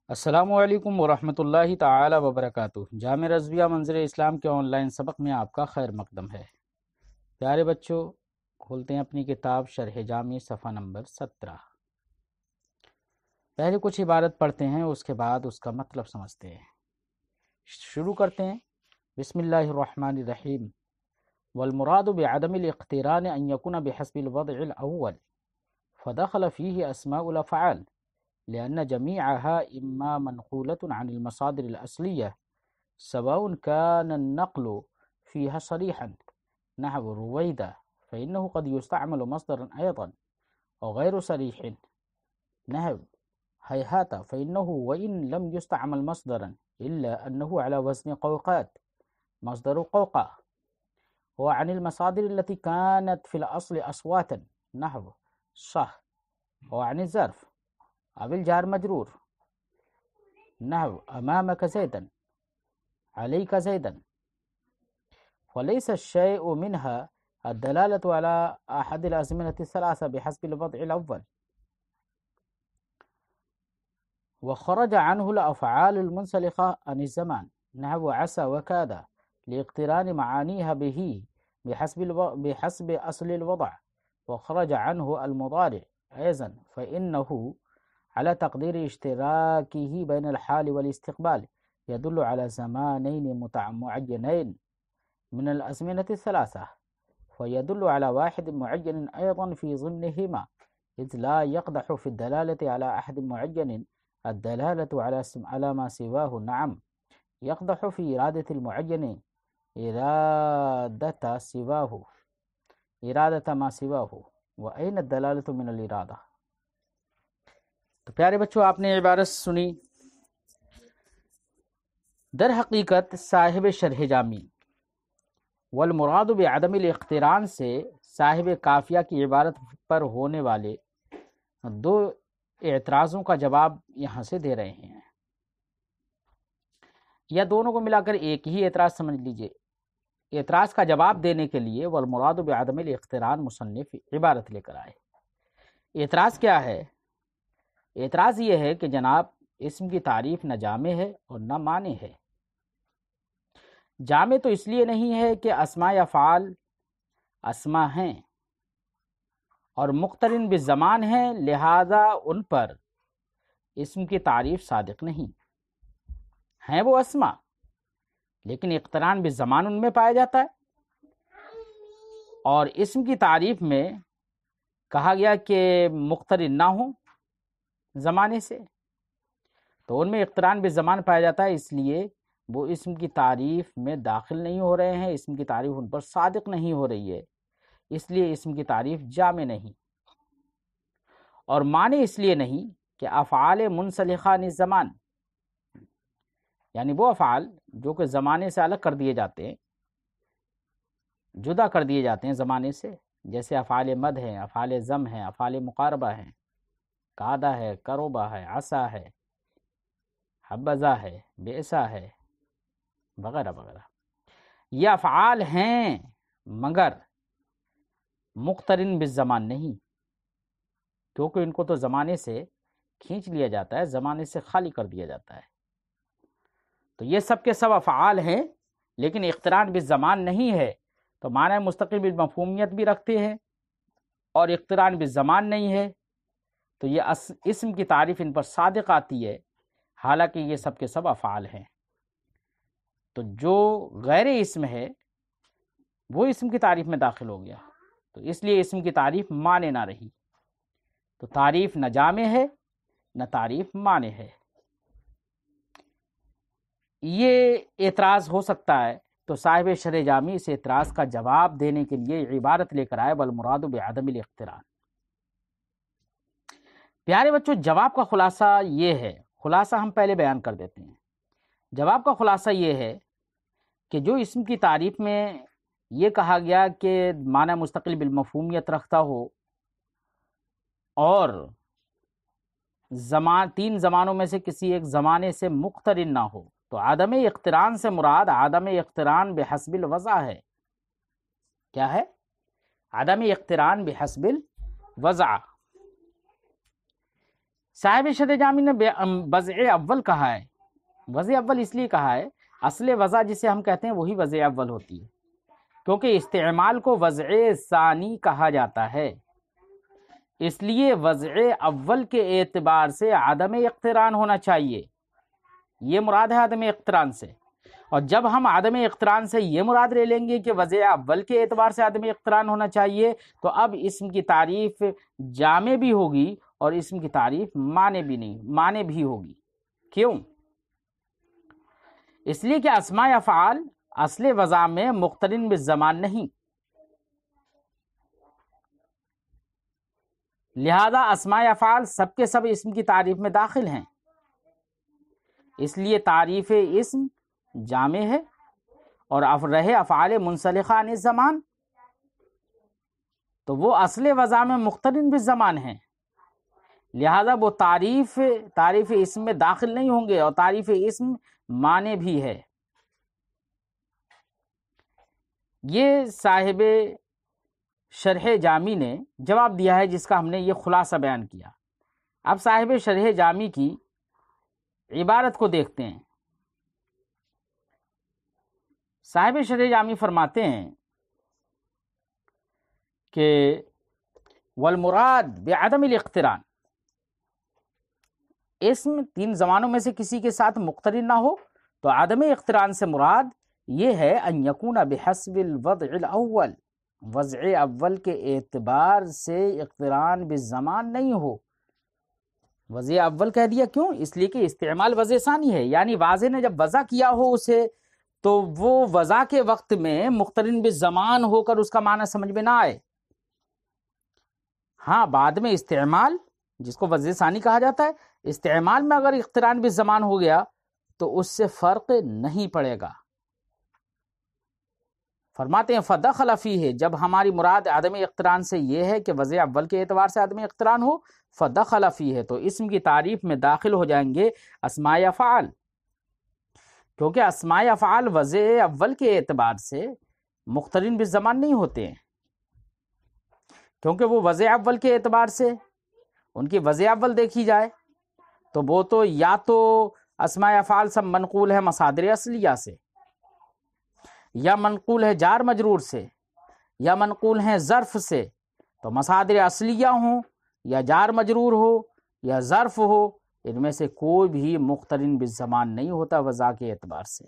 السلام علیکم ورحمۃ اللہ تعالی وبرکاتہ۔ جامع رضویہ منظر اسلام کے آن لائن سبق میں آپ کا خیر مقدم ہے۔ پیارے بچوں، کھولتے ہیں اپنی کتاب شرح جامع صفحہ نمبر 17۔ پہلے کچھ عبارت پڑھتے ہیں، اس کے بعد اس کا مطلب سمجھتے ہیں۔ شروع کرتے ہیں۔ بسم اللہ الرحمن الرحیم۔ والمراد بعدم الاقتران ان يكون بحسب الوضع الاول فدخل فيه اسماء الافعال لأن جميعها إما منقولة عن المصادر الأصلية سواء كان النقل فيها صريحا نحو رويدة فإنه قد يستعمل مصدرا أيضا أو غير صريح نحو هيهات فإنه وإن لم يستعمل مصدرا إلا أنه على وزن قوقات مصدر قوقع وعن المصادر التي كانت في الأصل أصواتا نحو صح وعن الظرف أو الجار مجرور نحو أمامك زيدا عليك زيدا وليس الشيء منها الدلالة على أحد الأزمنة الثلاثة بحسب الوضع الأول وخرج عنه الأفعال المنسلخة عن الزمان نحو عسى وكاد لاقتران معانيها به بحسب أصل الوضع وخرج عنه المضارع أيضا فإنه على تقدير اشتراكه بين الحال والاستقبال يدل على زمانين معينين من الأزمنة الثلاثة ويدل على واحد معين أيضا في ضمنهما إذ لا يقدح في الدلالة على أحد معين الدلالة على ما سواه نعم يقدح في إرادة المعين إرادة ما سواه وأين الدلالة من الإرادة۔ تو پیارے بچوں، آپ نے عبارت سنی۔ در حقیقت صاحب شرح جامی والمراد بعدم الاقتران سے صاحب قافیہ کی عبارت پر ہونے والے دو اعتراضوں کا جواب یہاں سے دے رہے ہیں، یا دونوں کو ملا کر ایک ہی اعتراض سمجھ لیجئے۔ اعتراض کا جواب دینے کے لیے والمراد بعدم الاقتران مصنف عبارت لے کر آئے۔ اعتراض کیا ہے؟ اعتراض یہ ہے کہ جناب اسم کی تعریف نہ جامع ہے اور نہ معنی ہے۔ جامع تو اس لیے نہیں ہے کہ اسماء افعال اسماء ہیں اور مقترن بالزمان ہیں، لہذا ان پر اسم کی تعریف صادق نہیں ہیں۔ وہ اسماء لیکن اقتران بالزمان ان میں پایا جاتا ہے، اور اسم کی تعریف میں کہا گیا کہ مقترن نہ ہوں زمانے سے، تو ان میں اقتران بالزمان پایا جاتا ہے، اس لیے وہ اسم کی تعریف میں داخل نہیں ہو رہے ہیں، اسم کی تعریف ان پر صادق نہیں ہو رہی ہے، اس لیے اسم کی تعریف جامع نہیں۔ اور معنی اس لیے نہیں کہ افعال منسلخہ عن الزمان، یعنی وہ افعال جو کہ زمانے سے الگ کر دیے جاتے ہیں، جدا کر دیے جاتے ہیں زمانے سے، جیسے افعال مد ہیں، افعال ضم ہیں، افعال مقاربہ ہیں، قادہ ہے، کروبہ ہے، عصا ہے، حبذا ہے، بئسا ہے، وغیرہ وغیرہ۔ یہ افعال ہیں مگر مقترن بالزمان نہیں، کیونکہ ان کو تو زمانے سے کھینچ لیا جاتا ہے، زمانے سے خالی کر دیا جاتا ہے۔ تو یہ سب کے سب افعال ہیں لیکن اقتران بالزمان نہیں ہے، تو معنی مستقل بالمفہومیت بھی رکھتے ہیں اور اقتران بالزمان نہیں ہے، تو یہ اسم کی تعریف ان پر صادق آتی ہے، حالانکہ یہ سب کے سب افعال ہیں۔ تو جو غیر اسم ہے وہ اسم کی تعریف میں داخل ہو گیا، تو اس لیے اسم کی تعریف معنی نہ رہی، تو تعریف نہ جامع ہے نہ تعریف معنی ہے۔ یہ اعتراض ہو سکتا ہے، تو صاحب شرح جامی اس اعتراض کا جواب دینے کے لیے عبارت لے کر آئے والمراد بعدم الاقتران۔ پیارے بچوں، جواب کا خلاصہ یہ ہے، خلاصہ ہم پہلے بیان کر دیتے ہیں۔ جواب کا خلاصہ یہ ہے کہ جو اسم کی تعریف میں یہ کہا گیا کہ معنی مستقل بالمفہومیت رکھتا ہو اور تین زمانوں میں سے کسی ایک زمانے سے مقترن نہ ہو، تو عدم اقتران سے مراد عدم اقتران بحسب الوضع ہے۔ کیا ہے؟ عدم اقتران بحسب الوضع۔ صاحب شرح جامی نے وضع اول کہا ہے. وضع اول اس لیے کہا ہے، اصل وضع جسے ہم کہتے ہیں وہی وضع اول ہوتی ہے، کیونکہ استعمال کو وضع ثانی کہا جاتا ہے. اس لیے وضع اول کے اعتبار سے عدم اقتران ہونا چاہیے. یہ مراد ہے عدم اقتران سے. اور جب ہم عدم اقتران سے یہ مراد لے لیں گے کہ وضع اول کے اعتبار سے عدم اقتران ہونا چاہیے، تو اب اسم کی تعریف جامع بھی ہوگی اور اسم کی تعریف معنی بھی ہوگی. کیوں؟ اس لیے کہ اسماء افعال اصل وضع میں مقترن بالزمان نہیں، لہذا اسماء افعال سب کے سب اسم کی تعریف میں داخل ہیں. اس لیے تعریف اسم جامع ہے اور رہے افعال منسلخہ عن الزمان تو وہ اصل وضع میں مقترن بالزمان ہیں، لہذا وہ تعریف اسم میں داخل نہیں ہوں گے، اور تعریف اسم معنی بھی ہے. یہ صاحب شرح جامی نے جواب دیا ہے، جس کا ہم نے یہ خلاصہ بیان کیا. اب صاحب شرح جامی کی عبارت کو دیکھتے ہیں. صاحب شرح جامی فرماتے ہیں کہ والمراد بعدم الاقتران، اسم تین زمانوں میں سے کسی کے ساتھ مقترن نہ ہو تو عدم اقتران سے مراد یہ ہے ان یکون بحسب الوضع الاول، وضع اول کے اعتبار سے اقتران بالزمان نہیں ہو. وضع اول کہہ دیا کیوں؟ اس لیے کہ استعمال وضع ثانی ہے، یعنی واضح نے جب وضع کیا ہو اسے تو وہ وضع کے وقت میں مقترن بالزمان ہو کر اس کا معنی سمجھ میں نہ آئے. ہاں بعد میں استعمال جس کو وضع ثانی کہا جاتا ہے، استعمال میں اگر اقتران بالزمان ہو گیا تو اس سے فرق نہیں پڑے گا. فرماتے ہیں فدخل فیہ، جب ہماری مراد عدم اقتران سے یہ ہے کہ وضع اول کے اعتبار سے عدم اقتران ہو، فدخل فیہ تو اسم کی تعریف میں داخل ہو جائیں گے اسماء افعال، کیونکہ اسماء افعال وضع اول کے اعتبار سے مقترن بالزمان نہیں ہوتے ہیں، کیونکہ وہ وضع اول کے اعتبار سے ان کی وضع اول دیکھی جائے تو وہ تو یا تو اسماء افعال سب منقول ہے مصادر اصلیہ سے، یا منقول ہے جار مجرور سے، یا منقول ہیں ظرف سے. تو مصادر اصلیہ ہوں یا جار مجرور ہو یا ظرف ہو، ان میں سے کوئی بھی مقترن بالزمان نہیں ہوتا وضع کے اعتبار سے.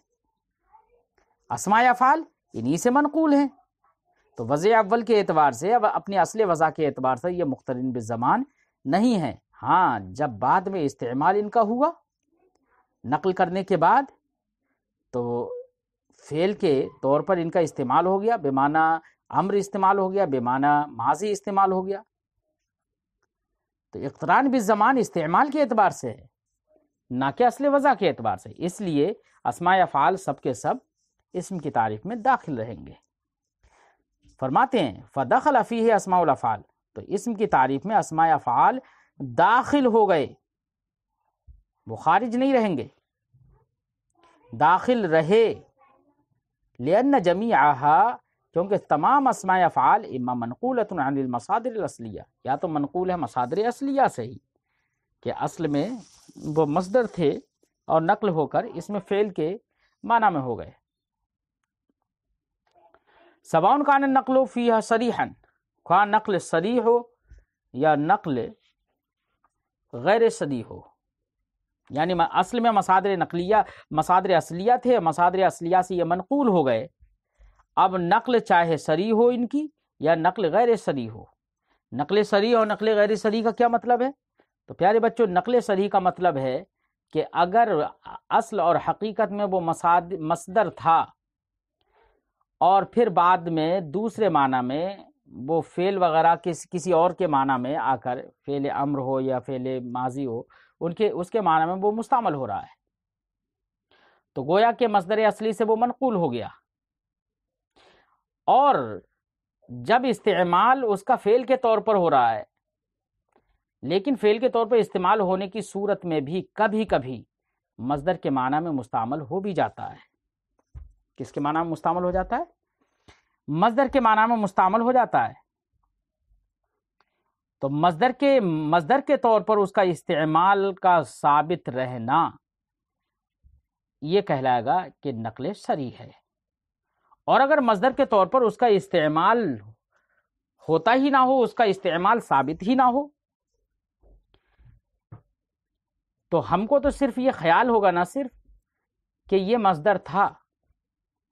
اسماء افعال انہی سے منقول ہیں، تو وضع اول کے اعتبار سے اب اپنی اصل وضع کے اعتبار سے یہ مقترن بالزمان نہیں ہے. ہاں جب بعد میں استعمال ان کا ہوا نقل کرنے کے بعد تو فعل کے طور پر ان کا استعمال ہو گیا، بمعنی امر استعمال ہو گیا، بمعنی ماضی استعمال ہو گیا. تو اقتران بالزمان استعمال کے اعتبار سے ہے، نہ کہ اصل وضع کے اعتبار سے. اس لیے اسماء افعال سب کے سب اسم کی تعریف میں داخل رہیں گے. فرماتے ہیں فدخل فیہ اسماء الافعال، تو اسم کی تعریف میں اسماء افعال داخل ہو گئے، وہ خارج نہیں رہیں گے، داخل رہے. لأن جمیعها، کیونکہ تمام اسماء افعال اما منقولۃ عن المصادر الاصلیہ، یا تو منقول ہے مصادر اصلیہ سے ہی کہ اصل میں وہ مصدر تھے اور نقل ہو کر اس میں فعل کے معنی میں ہو گئے. سواء کان النقل فیہا صریحا، خواہ نقل صریح ہو یا نقل غیر صریح ہو، یعنی اصل میں مصادر اصلیہ تھے، مصادر اصلیہ سے یہ منقول ہو گئے. اب نقل چاہے صریح ہو ان کی یا نقل غیر صریح ہو. نقل صریح اور نقل غیر صریح کا کیا مطلب ہے؟ تو پیارے بچوں، نقل صریح کا مطلب ہے کہ اگر اصل اور حقیقت میں وہ مصدر تھا اور پھر بعد میں دوسرے معنی میں وہ فعل وغیرہ کسی اور کے معنی میں آ کر فعل امر ہو یا فعل ماضی ہو، اس کے معنی میں وہ مستعمل ہو رہا ہے، تو گویا کہ مصدر اصلی سے وہ منقول ہو گیا. اور جب استعمال اس کا فعل کے طور پر ہو رہا ہے، لیکن فعل کے طور پر استعمال ہونے کی صورت میں بھی کبھی کبھی مصدر کے معنی میں مستعمل ہو بھی جاتا ہے. کس کے معنی میں مستعمل ہو جاتا ہے؟ مصدر کے معنی میں مستعمل ہو جاتا ہے. تو مصدر کے طور پر اس کا استعمال کا ثابت رہنا یہ کہلائے گا کہ نقل صریح ہے، اور اگر مصدر کے طور پر اس کا استعمال ہوتا ہی نہ ہو، اس کا استعمال ثابت ہی نہ ہو، تو ہم کو تو صرف یہ خیال ہوگا نہ صرف کہ یہ مصدر تھا،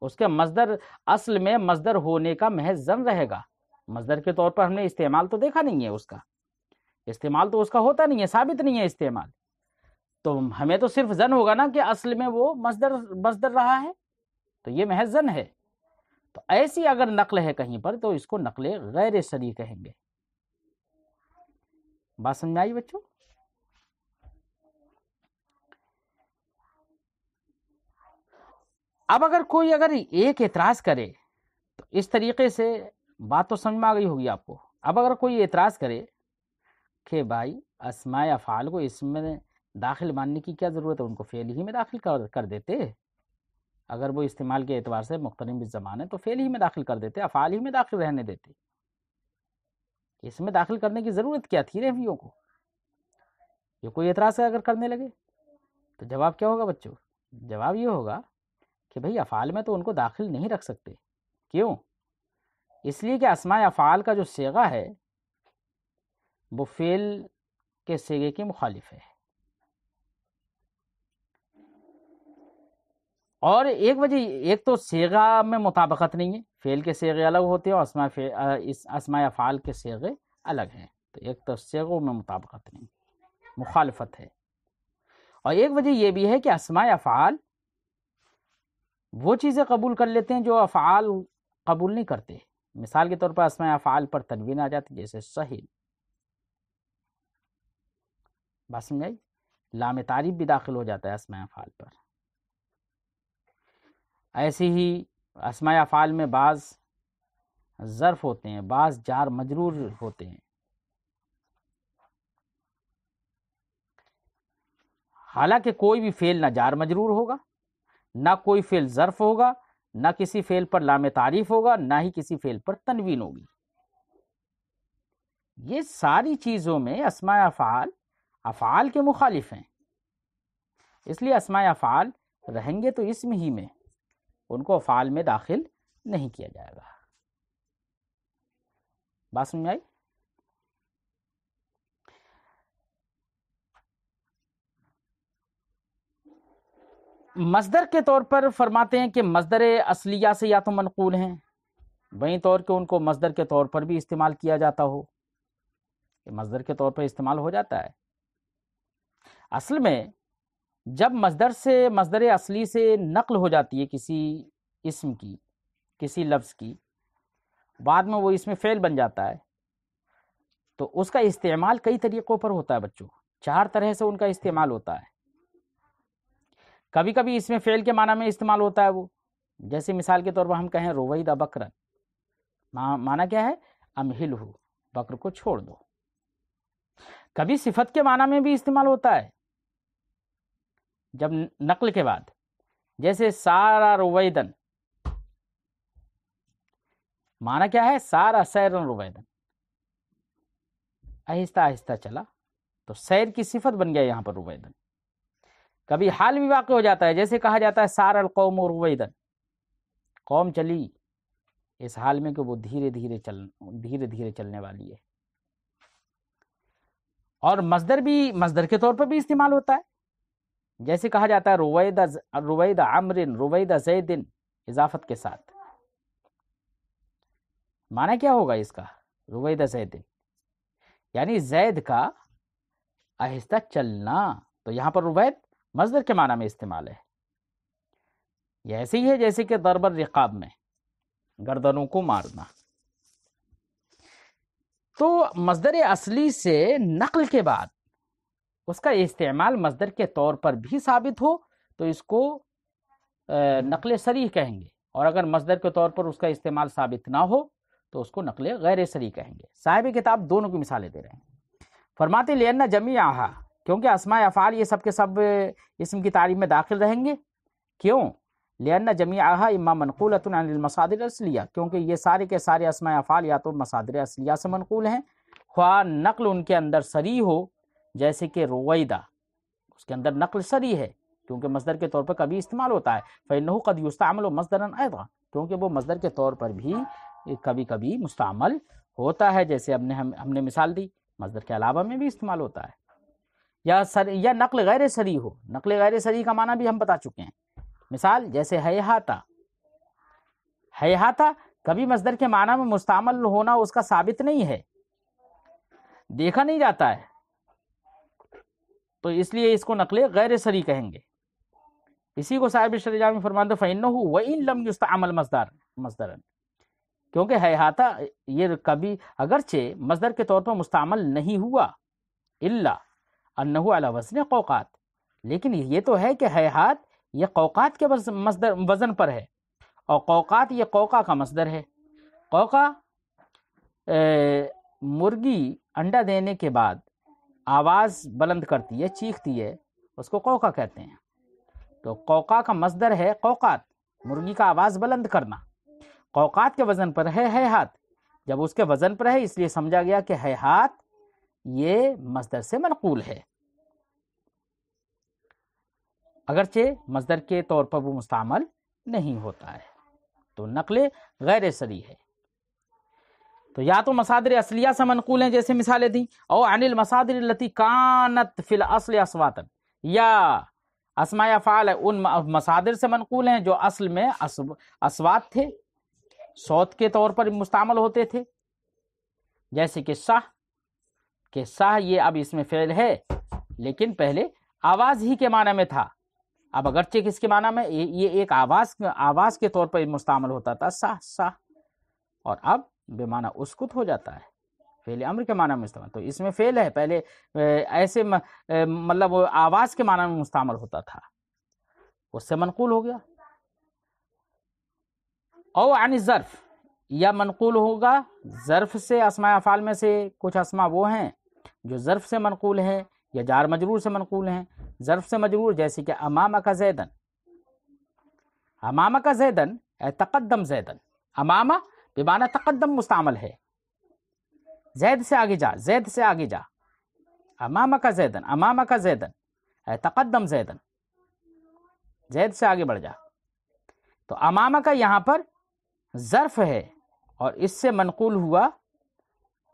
اس کے مصدر اصل میں مصدر ہونے کا محض ظن رہے گا، مصدر کے طور پر ہم نے استعمال تو دیکھا نہیں ہے، اس کا استعمال تو اس کا ہوتا نہیں ہے، ثابت نہیں ہے استعمال، تو ہمیں تو صرف ظن ہوگا نا کہ اصل میں وہ مصدر رہا ہے، تو یہ محض ظن ہے۔ تو ایسی اگر نقل ہے کہیں پر تو اس کو نقل غیر صریح کہیں گے۔ بات سمجھ میں آئی بچوں؟ اب اگر کوئی ایک اعتراض کرے تو اس طریقے سے بات تو سمجھ میں آ گئی ہوگی آپ کو۔ اب اگر کوئی اعتراض کرے کہ بھائی اسماء افعال کو اس میں داخل ماننے کی کیا ضرورت ہے، ان کو فعل ہی میں داخل کر دیتے، اگر وہ استعمال کے اعتبار سے مقترن بالزمان ہے تو فعل ہی میں داخل کر دیتے، افعال ہی میں داخل رہنے دیتے، اس میں داخل کرنے کی ضرورت کیا تھی رحویوں کو؟ یہ کوئی اعتراض اگر کرنے لگے تو جواب کیا ہوگا بچوں؟ جواب یہ ہوگا کہ بھئی افعال میں تو ان کو داخل نہیں رکھ سکتے۔ کیوں؟ اس لیے کہ اسماء افعال کا جو صیغہ ہے وہ فعل کے صیغے کے مخالف ہے، اور ایک تو صیغہ میں مطابقت نہیں ہے، فعل کے صیغے الگ ہوتے ہیں اور اسماء افعال کے صیغے الگ ہیں، تو ایک تو صیغوں میں مطابقت نہیں، مخالفت ہے، اور ایک وجہ یہ بھی ہے کہ اسماء افعال وہ چیزیں قبول کر لیتے ہیں جو افعال قبول نہیں کرتے۔ مثال کے طور پر اسماء افعال پر تنوین آ جاتی جیسے سہل، بات سمجھ آئی؟ لام تعریف بھی داخل ہو جاتا ہے اسماء افعال پر۔ ایسے ہی اسماء افعال میں بعض ظرف ہوتے ہیں، بعض جار مجرور ہوتے ہیں، حالانکہ کوئی بھی فعل نہ جار مجرور ہوگا، نہ کوئی فعل ظرف ہوگا، نہ کسی فعل پر لام تعریف ہوگا، نہ ہی کسی فعل پر تنوین ہوگی۔ یہ ساری چیزوں میں اسماء افعال افعال کے مخالف ہیں، اس لیے اسماء افعال رہیں گے تو اسم ہی میں، ان کو افعال میں داخل نہیں کیا جائے گا۔ بات سمجھ میں آئی؟ مصدر کے طور پر فرماتے ہیں کہ مصدر اصلیہ سے یا تو منقول ہیں، وہیں طور کہ ان کو مصدر کے طور پر بھی استعمال کیا جاتا ہو، کہ مصدر کے طور پر استعمال ہو جاتا ہے۔ اصل میں جب مصدر اصلی سے نقل ہو جاتی ہے کسی اسم کی، کسی لفظ کی، بعد میں وہ اسم فعل بن جاتا ہے، تو اس کا استعمال کئی طریقوں پر ہوتا ہے بچوں، 4 طرح سے ان کا استعمال ہوتا ہے۔ کبھی کبھی اسم فعل کے معنی میں استعمال ہوتا ہے وہ، جیسے مثال کے طور پر ہم کہیں رویدہ بکرن، معنی کیا ہے؟ امہلہ، بکر کو چھوڑ دو۔ کبھی صفت کے معنی میں بھی استعمال ہوتا ہے جب نقل کے بعد، جیسے سارا رویدن، معنی کیا ہے؟ سارا سیرن رویدن، آہستہ آہستہ چلا، تو سیر کی صفت بن گیا یہاں پر رویدن۔ کبھی حال بھی واقع ہو جاتا ہے، جیسے کہا جاتا ہے سارا القوم رویدن، قوم چلی اس حال میں کہ وہ دھیرے دھیرے چلنے والی ہے۔ اور مصدر کے طور پر بھی استعمال ہوتا ہے، جیسے کہا جاتا ہے رویدہ عمر رویدہ زید اضافت کے ساتھ، معنی کیا ہوگا اس کا؟ رویدہ زید یعنی زید کا آہستہ چلنا، تو یہاں پر روید مصدر کے معنی میں استعمال ہے۔ یہ ایسے ہی ہے جیسے کہ ضرب الرقاب میں گردنوں کو مارنا۔ تو مصدر اصلی سے نقل کے بعد اس کا استعمال مصدر کے طور پر بھی ثابت ہو تو اس کو نقل صریح کہیں گے، اور اگر مصدر کے طور پر اس کا استعمال ثابت نہ ہو تو اس کو نقل غیر صریح کہیں گے۔ صاحب کتاب دونوں کی مثالیں دے رہے ہیں، فرماتے لأن جمیعہا، کیونکہ اسماء افعال یہ سب کے سب اسم کی تعریف میں داخل رہیں گے۔ کیوں؟ لأن جمیعہا اما منقولۃ عن المصادر الاصلیہ، کیونکہ یہ سارے کے سارے اسماء افعال یا تو مصادر اصلیہ سے منقول ہیں، خواہ نقل ان کے اندر سری ہو، جیسے کہ رویدہ، اس کے اندر نقل سری ہے کیونکہ مصدر کے طور پر کبھی استعمال ہوتا ہے، فإنه قد يستعمل مصدرا أيضا، کیونکہ وہ مصدر کے طور پر بھی کبھی کبھی مستعمل ہوتا ہے، جیسے ہم نے مثال دی، مصدر کے علاوہ میں بھی استعمال ہوتا ہے۔ یا نقل غیر سری ہو، نقل غیر سری کا معنی بھی ہم بتا چکے ہیں، مثال جیسے ہیہاتا، ہیہاتا کبھی مصدر کے معنی میں مستعمل ہونا اس کا ثابت نہیں ہے، دیکھا نہیں جاتا ہے، تو اس لیے اس کو نقل غیر سری کہیں گے۔ اسی کو صاحب شرح جامی فرماتے فإنه وإن لم يستعمل مصدرا، کیونکہ ہیہاتا یہ کبھی اگرچہ مصدر کے طور پر مستعمل نہیں ہوا، الا انہ علی وزن قوقات، لیکن یہ تو ہے کہ ہیہات یہ قوقات کے وزن پر ہے، اور قوقات یہ قوقا کا مصدر ہے۔ قوقا مرغی انڈا دینے کے بعد آواز بلند کرتی ہے، چیختی ہے، اس کو قوقا کہتے ہیں۔ تو قوقا کا مصدر ہے قوقات، مرغی کا آواز بلند کرنا، قوقات کے وزن پر ہے ہیہات، جب اس کے وزن پر ہے اس لیے سمجھا گیا کہ ہیہات یہ مصدر سے منقول ہے، اگرچہ مصدر کے طور پر وہ مستعمل نہیں ہوتا ہے، تو نقل غیر سری ہے۔ تو یا تو مصادر اصلیہ سے منقول ہیں جیسے مثالیں دیں، او عن المصادر التي كانت في الاصل اصواتا، یا اسماء افعال ان مصادر سے منقول ہیں جو اصل میں اصوات تھے، صوت کے طور پر مستعمل ہوتے تھے، جیسے کہ سہ یہ اب اس میں فعل ہے لیکن پہلے آواز ہی کے معنی میں تھا، اب اگرچہ کس کے معنی میں یہ ایک آواز کے طور پر مستعمل ہوتا تھا سہ، اور اب بے معنی اسکت ہو جاتا ہے، فعل امر کے معنی میں استعمال، تو اس میں فعل ہے، پہلے ایسے مطلب آواز کے معنی میں مستعمل ہوتا تھا، اس سے منقول ہو گیا۔ او عن الظرف، یا منقول ہوگا ظرف سے، اسماء افعال میں سے کچھ اسماء وہ ہیں جو ظرف سے منقول ہیں یا جار مجرور سے منقول ہیں۔ ظرف سے مجرور جیسے کہ امامک زیدن، امامک زیدن اے تقدم زیدن، امامہ بمعنی تقدم مستعمل ہے، زید سے آگے جا، زید سے آگے جا، امامک زیدن، امامک زیدن اے تقدم زیدن، زید سے آگے بڑھ جا۔ تو امامک یہاں پر ظرف ہے اور اس سے منقول ہوا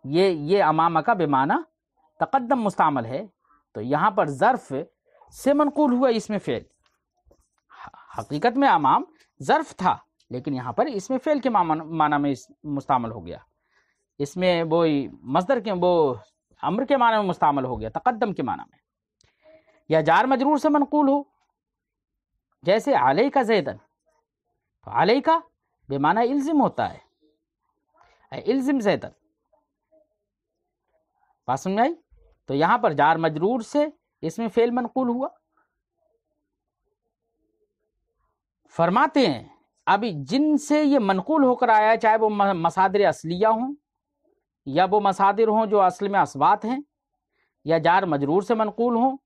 یہ امامک بمعنی تقدم مستعمل ہے، تو یہاں پر ظرف سے منقول ہوا اس میں فعل، حقیقت میں امام ظرف تھا لیکن یہاں پر اس میں فعل کے معنی میں مستعمل ہو گیا، اس میں وہ مصدر کے وہ امر کے معنی میں مستعمل ہو گیا، تقدم کے معنی میں۔ یا جار مجرور سے منقول ہو جیسے علیک زیدن، تو علیک بمعنی الزم ہوتا ہے، اے الزم زیدن، بات سمجھ آئی؟ تو یہاں پر جار مجرور سے اس میں فعل منقول ہوا۔ فرماتے ہیں ابھی جن سے یہ منقول ہو کر آیا ہے، چاہے وہ مصادر اصلیہ ہوں یا وہ مصادر ہوں جو اصل میں اصوات ہیں، یا جار مجرور سے منقول ہوں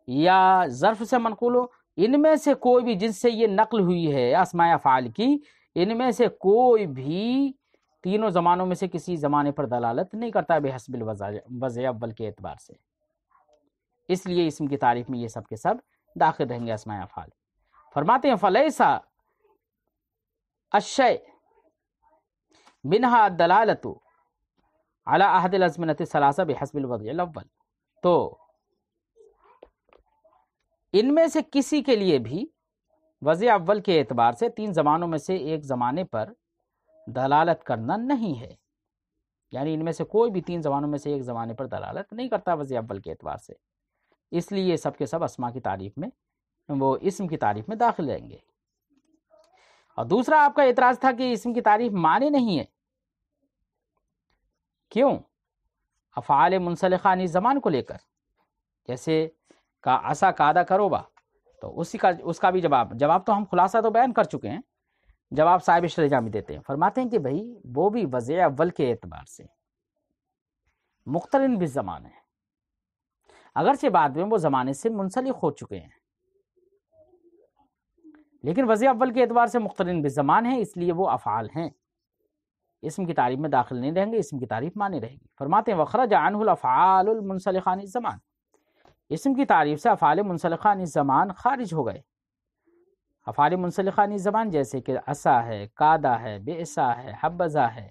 یا ظرف سے منقول ہو، ان میں سے کوئی بھی جن سے یہ نقل ہوئی ہے اسماء افعال کی، ان میں سے کوئی بھی تینوں زمانوں میں سے کسی زمانے پر دلالت نہیں کرتا بحسب الوضع اول کے اعتبار سے، اس لیے اسم کی تعریف میں یہ سب کے سب داخل رہیں گے اسماء افعال۔ فرماتے ہیں فلیسا الشیء منہا الدلالۃ علی احد الازمنۃ الثلاثہ بحسب الوضع الاول، تو ان میں سے کسی کے لیے بھی وضع اول کے اعتبار سے تین زمانوں میں سے ایک زمانے پر دلالت کرنا نہیں ہے، یعنی ان میں سے کوئی بھی تین زمانوں میں سے ایک زمانے پر دلالت نہیں کرتا وضع اول کے اعتبار سے، اس لیے یہ سب کے سب اسماء کی تعریف میں، وہ اسم کی تعریف میں داخل رہیں گے۔ اور دوسرا آپ کا اعتراض تھا کہ اسم کی تعریف معنی نہیں ہے، کیوں؟ افعال منسلخہ عن زمان کو لے کر، جیسے کا عسا کادا کروبا، تو اس کا بھی جواب تو ہم خلاصہ تو بیان کر چکے ہیں، جواب صاحب شرح جامی دیتے ہیں، فرماتے ہیں کہ بھائی وہ بھی وضع اول کے اعتبار سے مقترن بالزمان ہے، اگرچہ بعد میں وہ زمانے سے منسلخ ہو چکے ہیں، لیکن وضع اول کے اعتبار سے مقترن بالزمان ہے، اس لیے وہ افعال ہیں، اسم کی تعریف میں داخل نہیں رہیں گے، اسم کی تعریف مانی رہے گی۔ فرماتے ہیں وخرج عنہ الافعال المنسلخہ عن الزمان، اسم کی تعریف سے افعال منسلخہ عن الزمان خارج ہو گئے۔ افعال منسلخہ عن الزمان جیسے کہ عصا ہے، کادا ہے، بئسا ہے، حبذا ہے۔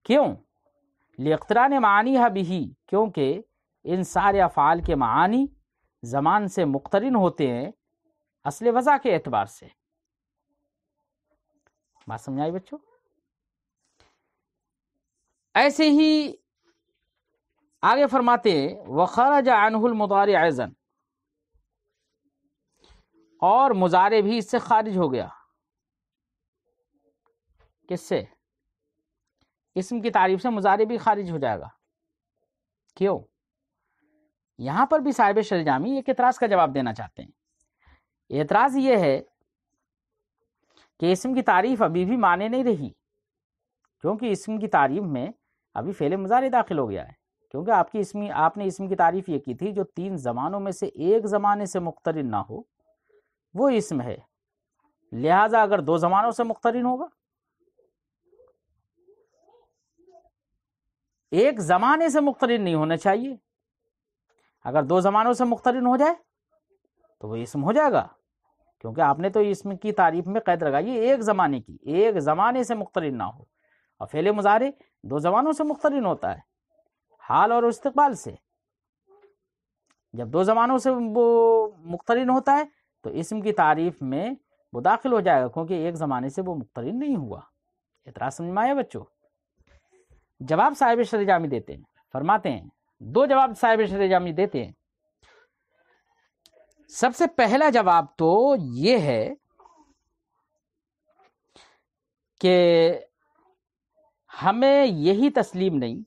کیوں؟ لاقتران معانیہا بہ، کیونکہ ان سارے افعال کے معانی زمان سے مقترن ہوتے ہیں اصل وضع کے اعتبار سے۔ بات سمجھ آئی بچوں؟ ایسے ہی آگے فرماتے ہیں وخرج عنہ المضارع ايضا، اور مضارع بھی اس سے خارج ہو گیا۔ کس سے؟ اسم کی تعریف سے مضارع بھی خارج ہو جائے گا۔ کیوں؟ یہاں پر بھی صاحب شرح جامی ایک اعتراض کا جواب دینا چاہتے ہیں۔ اعتراض یہ ہے کہ اسم کی تعریف ابھی بھی مانے نہیں رہی، کیونکہ اسم کی تعریف میں ابھی فعل مضارع داخل ہو گیا ہے، کیونکہ آپ نے اسم کی تعریف یہ کی تھی جو 3 زمانوں میں سے ایک زمانے سے مقترن نہ ہو وہ اسم ہے، لہذا اگر 2 زمانوں سے مقترن ہوگا، ایک زمانے سے مقترن نہیں ہونا چاہیے، اگر 2 زمانوں سے مقترن ہو جائے تو وہ اسم ہو جائے گا، کیونکہ آپ نے تو اسم کی تعریف میں قید لگائی ہے ایک زمانے کی، ایک زمانے سے مقترن نہ ہو، اور فعل مضارع 2 زمانوں سے مقترن ہوتا ہے، حال اور استقبال سے۔ جب 2 زمانوں سے وہ مقترن ہوتا ہے تو اسم کی تعریف میں وہ داخل ہو جائے گا، کیونکہ ایک زمانے سے وہ مقترن نہیں ہوا۔ اعتراض سمجھ میں آیا بچوں؟ جواب صاحب شرح جامی دیتے ہیں، فرماتے ہیں 2 جواب صاحب شرح جامی دیتے ہیں۔ سب سے پہلا جواب تو یہ ہے کہ ہمیں یہی تسلیم نہیں،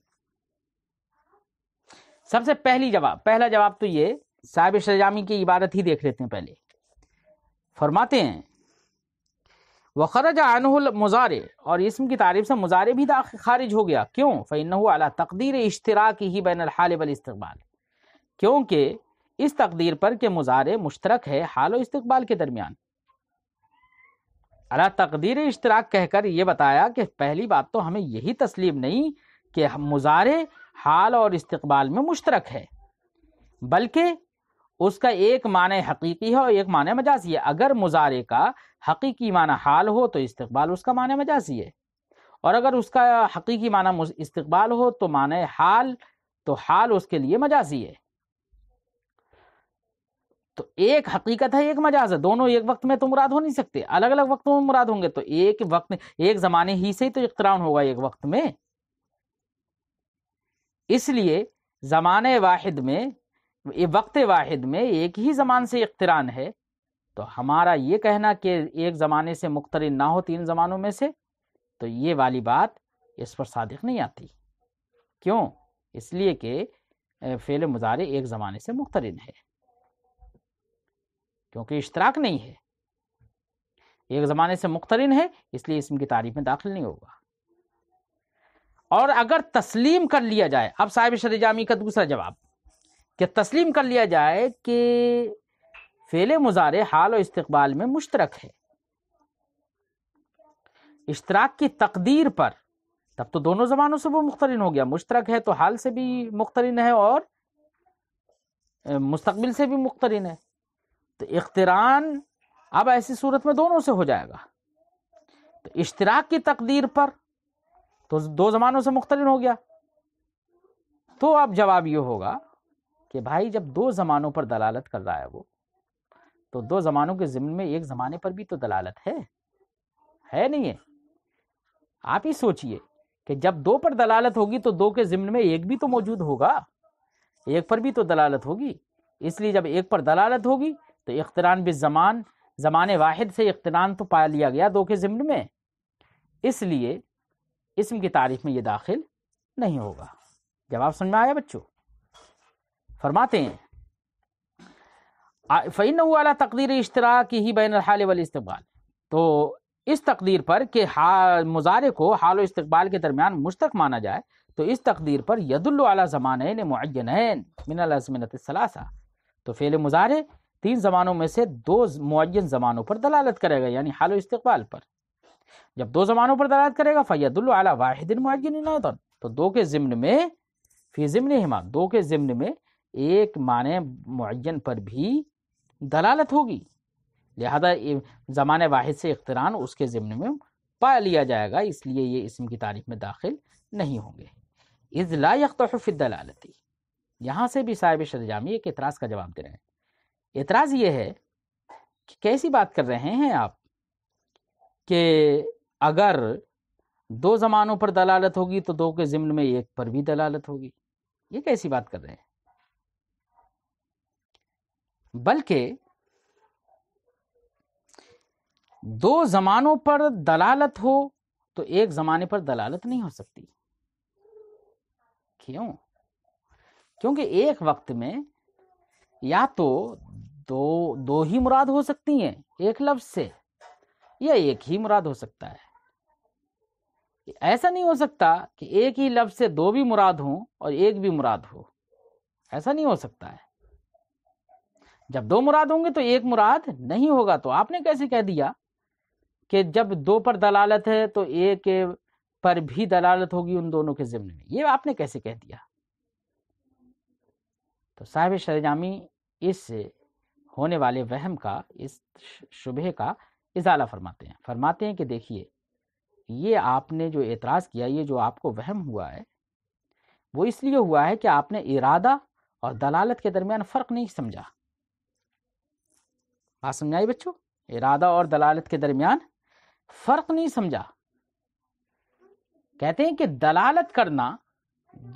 سب سے پہلا جواب تو یہ، صاحب شرح جامی کی عبارت ہی دیکھ لیتے ہیں پہلے۔ فرماتے ہیں وخرج عنہ المضارع، اور اسم کی تعریف سے مضارع بھی خارج ہو گیا۔ کیوں؟ فإنه على تقدیر اشتراکہ بین الحال والاستقبال، کیونکہ اس تقدیر پر کہ مضارع مشترک ہے حال و استقبال کے درمیان۔ علی تقدیر اشتراک کہہ کر یہ بتایا کہ پہلی بات تو ہمیں یہی تسلیم نہیں کہ مضارع حال اور استقبال میں مشترک ہے، بلکہ اس کا ایک معنی حقیقی ہے اور ایک معنی مجازی ہے۔ اگر مضارع کا حقیقی معنی حال ہو تو استقبال اس کا معنی مجازی ہے، اور اگر اس کا حقیقی معنی استقبال ہو تو معنی حال، تو حال اس کے لیے مجازی ہے۔ تو ایک حقیقت ہے ایک مجاز ہے، دونوں ایک وقت میں تو مراد ہو نہیں سکتے، الگ الگ وقتوں میں مراد ہوں گے تو ایک وقت میں ایک زمانے ہی سے تو اقتران ہوگا ایک وقت میں۔ اس لیے زمانے واحد میں، وقت واحد میں ایک ہی زمان سے اقتران ہے، تو ہمارا یہ کہنا کہ ایک زمانے سے مقترن نہ ہو 3 زمانوں میں سے، تو یہ والی بات اس پر صادق نہیں آتی۔ کیوں؟ اس لیے کہ فعل مضارع ایک زمانے سے مقترن ہے، کیونکہ اشتراک نہیں ہے، ایک زمانے سے مقترن ہے، اس لیے اسم کی تعریف میں داخل نہیں ہوگا۔ اور اگر تسلیم کر لیا جائے، اب صاحب شرح جامی کا دوسرا جواب، کہ تسلیم کر لیا جائے کہ فعل مضارع حال و استقبال میں مشترک ہے، اشتراک کی تقدیر پر، تب تو دونوں زمانوں سے وہ مقترن ہو گیا، مشترک ہے تو حال سے بھی مقترن ہے اور مستقبل سے بھی مقترن ہے، تو اقتران اب ایسی صورت میں دونوں سے ہو جائے گا۔ تو اشتراک کی تقدیر پر تو 2 زمانوں سے مقترن ہو گیا، تو اب جواب یہ ہوگا کہ بھائی جب 2 زمانوں پر دلالت کر رہا ہے وہ، تو 2 زمانوں کے ضمن میں ایک زمانے پر بھی تو دلالت ہے نہیں ہے؟ آپ ہی سوچئے کہ جب 2 پر دلالت ہوگی تو 2 کے ضمن میں ایک بھی تو موجود ہوگا، ایک پر بھی تو دلالت ہوگی، اس لیے جب ایک پر دلالت ہوگی تو اقتران بالزمان، زمانے واحد سے اقتران تو پا لیا گیا 2 کے ضمن میں، اس لیے اسم کی تعریف میں یہ داخل نہیں ہوگا۔ جواب سمجھ میں آیا بچوں؟ فرماتے ہیں فَإِنَّهُ عَلَى تَقْدِيرِ اشْتِرَاكِهِ بَيْنَ الْحَالِ وَالْاِسْتِقْبَالِ، تو اس تقدیر پر کہ مضارع کو حال و استقبال کے درمیان مشترک مانا جائے، تو اس تقدیر پر يَدُلُّ عَلَى زَمَانَيْنِ مُعَيَّنَيْن مِنَ الْأَزْمِنَةِ الثَّلَاثَةِ، تو فعل مضارع 3 زمانوں میں سے 2 معین زمانوں پر دلالت کرے گا، یعنی حال و استقبال پر۔ جب دو زمانوں پر دلالت کرے گا فیدل علی واحد معین ایضا، تو دو کے ضمن میں، فی ضمنہما، دو کے ضمن میں ایک معنی معین پر بھی دلالت ہوگی، لہذا زمان واحد سے اقتران اس کے ضمن میں پا لیا جائے گا، اس لیے یہ اسم کی تعریف میں داخل نہیں ہوں گے۔ اذ لا یقدح فی الدلالۃ، یہاں سے بھی صاحب شرح جامی ایک اعتراض کا جواب دے رہے ہیں۔ اعتراض یہ ہے کہ کیسی بات کر رہے ہیں آپ کہ اگر دو زمانوں پر دلالت ہوگی تو دو کے ضمن میں ایک پر بھی دلالت ہوگی، یہ کیسی بات کر رہے ہیں؟ بلکہ دو زمانوں پر دلالت ہو تو ایک زمانے پر دلالت نہیں ہو سکتی۔ کیوں؟ کیونکہ ایک وقت میں یا تو دو ہی مراد ہو سکتی ہیں ایک لفظ سے، یا ایک ہی مراد ہو سکتا ہے۔ ایسا نہیں ہو سکتا کہ ایک ہی لفظ سے دو بھی مراد ہوں اور ایک بھی مراد ہو، ایسا نہیں ہو سکتا ہے۔ جب دو مراد ہوں گے تو ایک مراد نہیں ہوگا، تو آپ نے کیسے کہہ دیا کہ جب دو پر دلالت ہے تو ایک پر بھی دلالت ہوگی ان دونوں کے ضمن میں، یہ آپ نے کیسے کہہ دیا؟ تو صاحب شرح جامی اس ہونے والے وہم کا، اس شبہے کا ازالہ فرماتے ہیں کہ دیکھیے، یہ آپ نے جو اعتراض کیا، یہ جو آپ کو وہم ہوا ہے، وہ اس لیے ہوا ہے کہ آپ نے ارادہ اور دلالت کے درمیان فرق نہیں سمجھا۔ بات سمجھائی بچوں؟ ارادہ اور دلالت کے درمیان فرق نہیں سمجھا۔ کہتے ہیں کہ دلالت کرنا،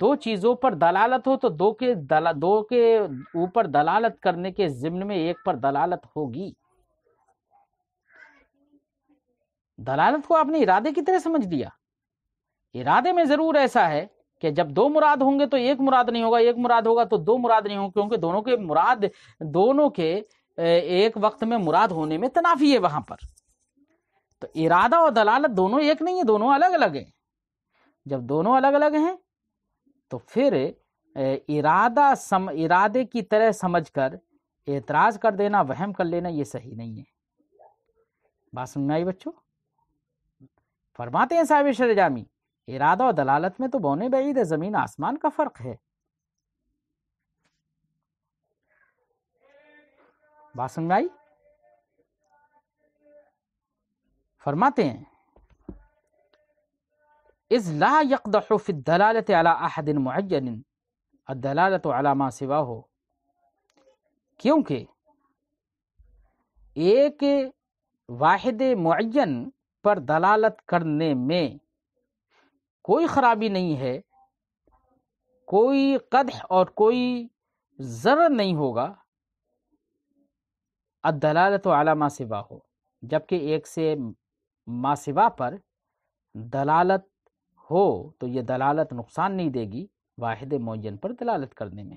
دو چیزوں پر دلالت ہو تو دو کے اوپر دلالت کرنے کے ضمن میں ایک پر دلالت ہوگی۔ دلالت کو آپ نے ارادے کی طرح سمجھ لیا۔ ارادے میں ضرور ایسا ہے کہ جب دو مراد ہوں گے تو ایک مراد نہیں ہوگا، ایک مراد ہوگا تو دو مراد نہیں ہوگا، کیونکہ دونوں کے ایک وقت میں مراد ہونے میں تنافی ہے وہاں پر۔ تو ارادہ اور دلالت دونوں ایک نہیں ہیں، دونوں الگ الگ ہیں۔ جب دونوں الگ الگ ہیں تو پھر ارادے کی طرح سمجھ کر اعتراض کر دینا، وہم کر لینا، یہ صحیح نہیں ہے۔ بات سمجھ میں آئی بچوں؟ فرماتے ہیں صاحب شرح جامی، ارادہ اور دلالت میں تو بونے بعید ہے، زمین آسمان کا فرق ہے۔ بات سمجھ میں آئی؟ فرماتے ہیں اذ لا يقدح في الدلالة على احد معین الدلالة على ما سواه، کیونکہ ایک واحد معین پر دلالت کرنے میں کوئی خرابی نہیں ہے، کوئی قدح اور کوئی ضرر نہیں ہوگا، الدلالة على ما سواه، جبکہ ایک سے ما سوا پر دلالت ہو تو یہ دلالت نقصان نہیں دے گی واحد معین پر دلالت کرنے میں۔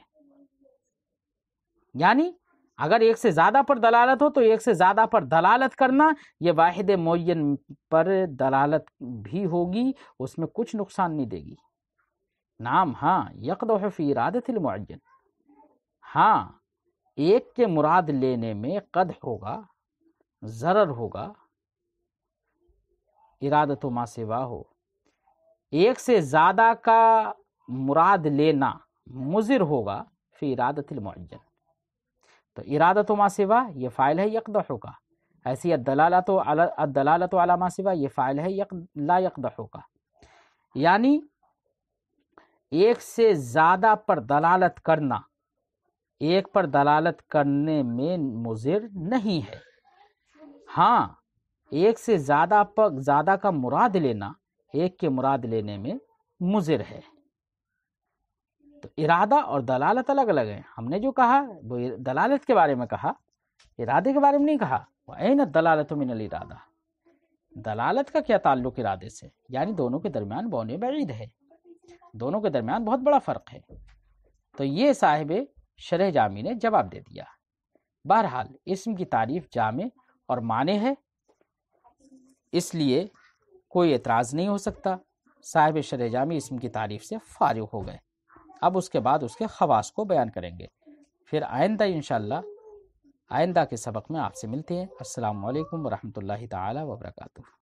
یعنی اگر ایک سے زیادہ پر دلالت ہو تو ایک سے زیادہ پر دلالت کرنا یہ واحد معین پر دلالت بھی ہوگی، اس میں کچھ نقصان نہیں دے گی۔ نعم، ہاں، یقدح فی ارادۃ المعین، ہاں ایک کے مراد لینے میں قدح ہوگا، ضرر ہوگا، ارادت ما سوا ہو۔ ایک سے زیادہ کا مراد لینا مضر ہوگا فی ارادت المعین، تو ارادت ما سوا یہ فاعل ہے یقدح کا، ایسی الدلالت علی ما سوا یہ فاعل ہے لا یقدح کا، یعنی ایک سے زیادہ پر دلالت کرنا ایک پر دلالت کرنے میں مضر نہیں ہے، ہاں ایک سے زیادہ کا مراد لینا ایک کے مراد لینے میں مضر ہے۔ تو ارادہ اور دلالت الگ الگ ہیں۔ ہم نے جو کہا وہ دلالت کے بارے میں کہا، ارادے کے بارے میں نہیں کہا۔ وَأَيْنَ الدَّلَالَةُ مِنَ الْإِرَادَةِ، دلالت کا کیا تعلق ارادے سے؟ یعنی دونوں کے درمیان بونے بعید ہے، دونوں کے درمیان بہت بڑا فرق ہے۔ تو یہ صاحب شرح جامی نے جواب دے دیا۔ بہرحال اسم کی تعریف جامع اور مانع ہے، اس لیے کوئی اعتراض نہیں ہو سکتا۔ صاحب شرح جامی اسم کی تعریف سے فارغ ہو گئے۔ اب اس کے بعد اس کے خواص کو بیان کریں گے، پھر آئندہ انشاءاللہ آئندہ کے سبق میں آپ سے ملتے ہیں۔ السلام علیکم ورحمۃ اللہ تعالی وبرکاتہ۔